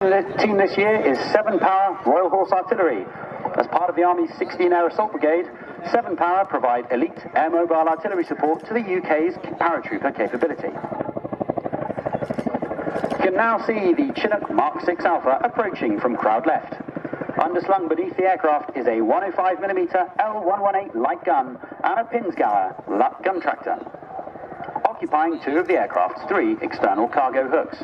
The team this year is 7 Power Royal Horse Artillery. As part of the Army's 16 Air Assault Brigade, 7 Power provide elite air mobile artillery support to the UK's paratrooper capability. You can now see the Chinook Mark 6 Alpha approaching from crowd left. Underslung beneath the aircraft is a 105mm L118 light gun and a Pinsgauer gun tractor, occupying 2 of the aircraft's 3 external cargo hooks.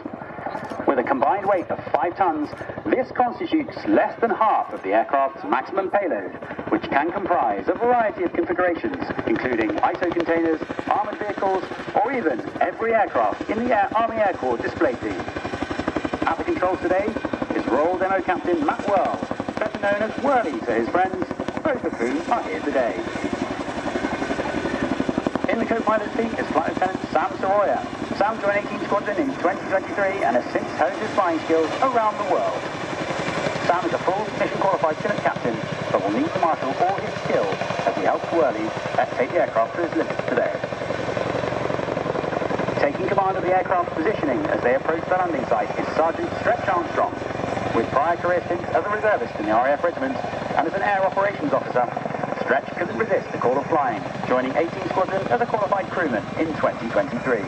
With a combined weight of 5 tons, this constitutes less than half of the aircraft's maximum payload, which can comprise a variety of configurations, including ISO containers, armoured vehicles, or even every aircraft in the Army Air Corps display team. At the controls today is Role Demo Captain Matt Whirl, better known as Whirly to his friends, both of whom are here today. In the co-pilot seat is Flight Lieutenant Sam Soroya. Sam joined 18 Squadron in 2023 and has since honed his flying skills around the world. Sam is a full mission qualified Chinook captain, but will need to marshal all his skills as he helps Whirly take the aircraft to his limits today. Taking command of the aircraft's positioning as they approach the landing site is Sergeant Stretch Armstrong. With prior career stints as a reservist in the RAF Regiment and as an air operations officer, Stretch couldn't resist the call of flying, joining 18 Squadron as a qualified crewman in 2023.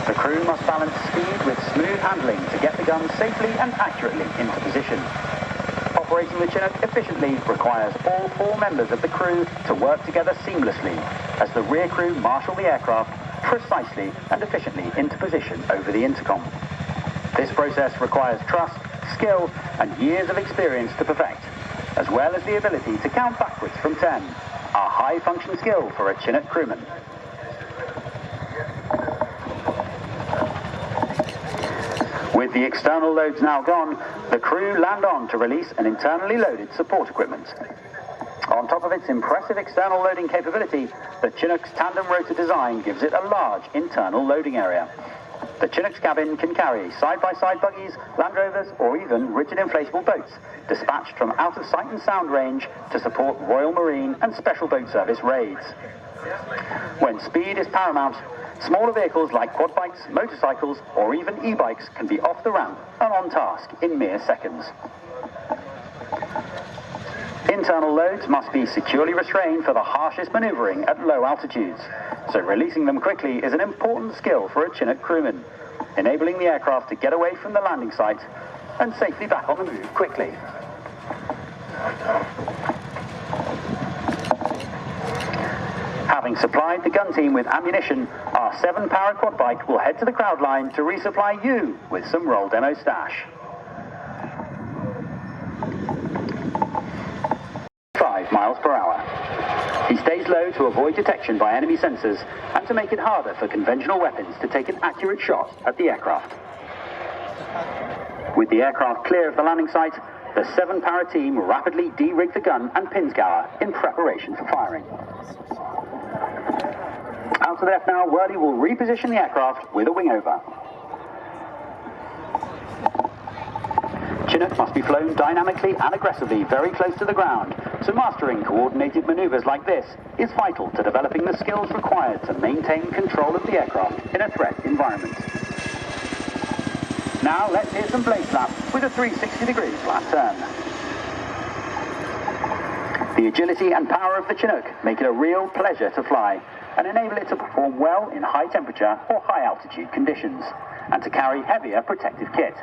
The crew must balance speed with smooth handling to get the gun safely and accurately into position. Operating the Chinook efficiently requires all 4 members of the crew to work together seamlessly as the rear crew marshal the aircraft precisely and efficiently into position over the intercom. This process requires trust, skill, and years of experience to perfect, as well as the ability to count backwards from 10, a high-function skill for a Chinook crewman. With the external loads now gone, the crew land on to release an internally loaded support equipment. On top of its impressive external loading capability, the Chinook's tandem rotor design gives it a large internal loading area. The Chinook's cabin can carry side-by-side buggies, Land Rovers, or even rigid inflatable boats, dispatched from out of sight and sound range to support Royal Marine and Special Boat Service raids. When speed is paramount, smaller vehicles like quad bikes, motorcycles, or even e-bikes can be off the ramp and on task in mere seconds. Internal loads must be securely restrained for the harshest maneuvering at low altitudes, so releasing them quickly is an important skill for a Chinook crewman, enabling the aircraft to get away from the landing site and safely back on the move quickly. Having supplied the gun team with ammunition, our 7 Power quad bike will head to the crowd line to resupply you with some Role Demo stash. 5 miles per hour. He stays low to avoid detection by enemy sensors and to make it harder for conventional weapons to take an accurate shot at the aircraft. With the aircraft clear of the landing site, the 7 Power team rapidly de-rig the gun and Pinsgauer in preparation for firing. Out to the left now, Whirly will reposition the aircraft with a wing over. Chinook must be flown dynamically and aggressively very close to the ground, so mastering coordinated maneuvers like this is vital to developing the skills required to maintain control of the aircraft in a threat environment. Now let's hear some blade slap with a 360-degree flat turn. The agility and power of the Chinook make it a real pleasure to fly and enable it to perform well in high temperature or high altitude conditions and to carry heavier protective kit.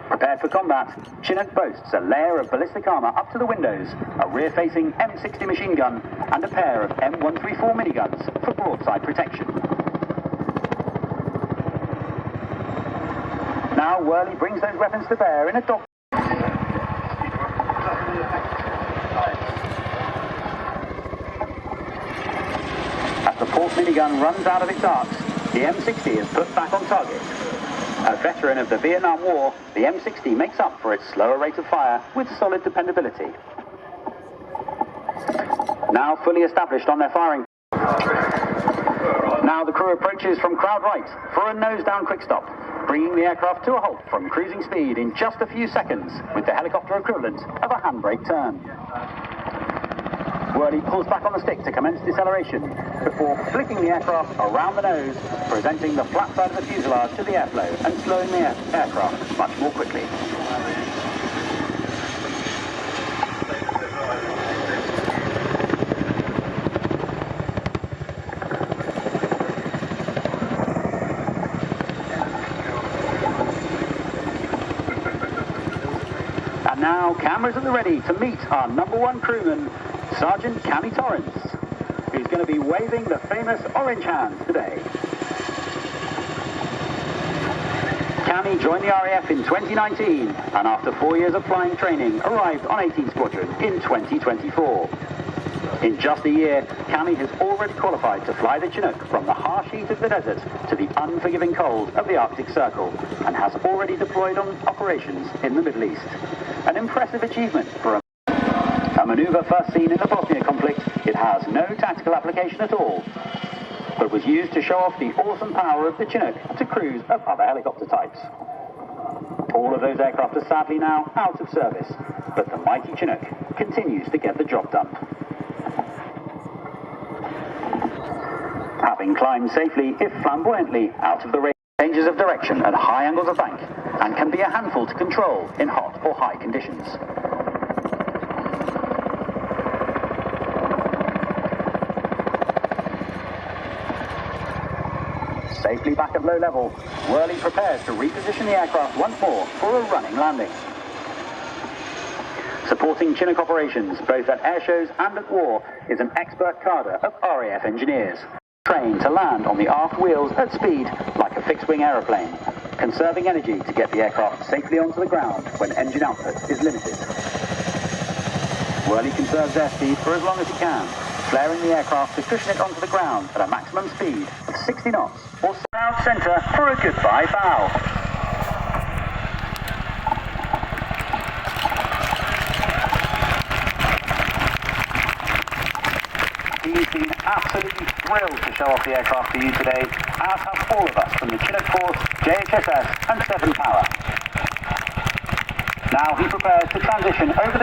Prepared for combat, Chinook boasts a layer of ballistic armour up to the windows, a rear-facing M60 machine gun, and a pair of M134 miniguns for broadside protection. Now Whirly brings those weapons to bear in a dog. As the port minigun runs out of its arcs, the M60 is put back on target. A veteran of the Vietnam War, the M60 makes up for its slower rate of fire with solid dependability. Now fully established on their firing. Now the crew approaches from crowd right for a nose-down quick stop, bringing the aircraft to a halt from cruising speed in just a few seconds with the helicopter equivalent of a handbrake turn. Whirly pulls back on the stick to commence deceleration before flicking the aircraft around the nose, presenting the flat side of the fuselage to the airflow and slowing the aircraft much more quickly. And now, cameras at the ready to meet our #1 crewman, Sergeant Cammy Torrance, who's going to be waving the famous orange hand today. Cammy joined the RAF in 2019, and after 4 years of flying training, arrived on 18 Squadron in 2024. In just a year, Cammy has already qualified to fly the Chinook from the harsh heat of the desert to the unforgiving cold of the Arctic Circle, and has already deployed on operations in the Middle East. An impressive achievement for a manoeuvre first seen in the Bosnia conflict. It has no tactical application at all, but was used to show off the awesome power of the Chinook to crews of other helicopter types. All of those aircraft are sadly now out of service, but the mighty Chinook continues to get the job done. Having climbed safely, if flamboyantly, out of the range, changes of direction at high angles of bank, and can be a handful to control in hot or high conditions. Safely back at low level, Whirly prepares to reposition the aircraft once more for a running landing. Supporting Chinook operations, both at air shows and at war, is an expert cadre of RAF engineers, trained to land on the aft wheels at speed like a fixed-wing aeroplane, conserving energy to get the aircraft safely onto the ground when engine output is limited. Whirly conserves airspeed for as long as he can, flaring the aircraft to cushion it onto the ground at a maximum speed of 60 knots or south centre for a goodbye bow. He's been absolutely thrilled to show off the aircraft to you today, as have all of us from the Chinook Force, JHSS and 7 Power. Now he prepares to transition over the